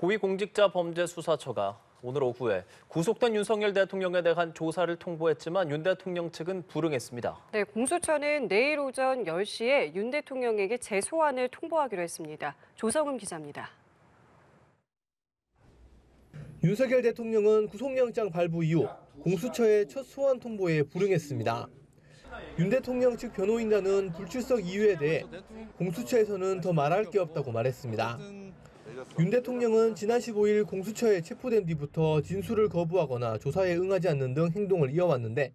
고위공직자범죄수사처가 오늘 오후에 구속된 윤석열 대통령에 대한 조사를 통보했지만 윤 대통령 측은 불응했습니다. 네, 공수처는 내일 오전 10시에 윤 대통령에게 재소환을 통보하기로 했습니다. 조성은 기자입니다. 윤석열 대통령은 구속영장 발부 이후 공수처의 첫 소환 통보에 불응했습니다. 윤 대통령 측 변호인단은 불출석 이유에 대해 공수처에서는 더 말할 게 없다고 말했습니다. 윤 대통령은 지난 15일 공수처에 체포된 뒤부터 진술을 거부하거나 조사에 응하지 않는 등 행동을 이어왔는데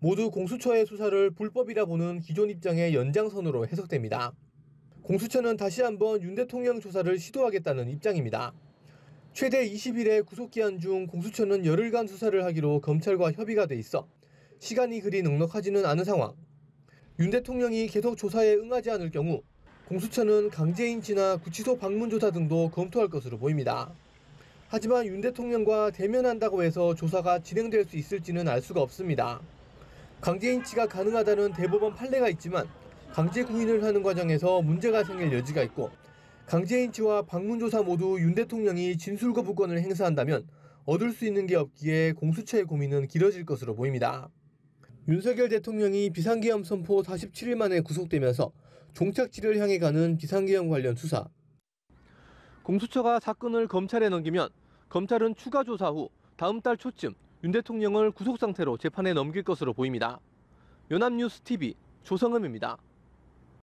모두 공수처의 수사를 불법이라 보는 기존 입장의 연장선으로 해석됩니다. 공수처는 다시 한번 윤 대통령 조사를 시도하겠다는 입장입니다. 최대 20일의 구속기한 중 공수처는 열흘간 수사를 하기로 검찰과 협의가 돼 있어 시간이 그리 넉넉하지는 않은 상황. 윤 대통령이 계속 조사에 응하지 않을 경우 공수처는 강제인지나 구치소 방문 조사 등도 검토할 것으로 보입니다. 하지만 윤 대통령과 대면한다고 해서 조사가 진행될 수 있을지는 알 수가 없습니다. 강제인치가 가능하다는 대법원 판례가 있지만 강제 구인을 하는 과정에서 문제가 생길 여지가 있고 강제인치와 방문조사 모두 윤 대통령이 진술 거부권을 행사한다면 얻을 수 있는 게 없기에 공수처의 고민은 길어질 것으로 보입니다. 윤석열 대통령이 비상계엄 선포 47일 만에 구속되면서 종착지를 향해 가는 비상계엄 관련 수사. 공수처가 사건을 검찰에 넘기면 검찰은 추가 조사 후 다음 달 초쯤 윤 대통령을 구속 상태로 재판에 넘길 것으로 보입니다. 연합뉴스 TV 조성음입니다.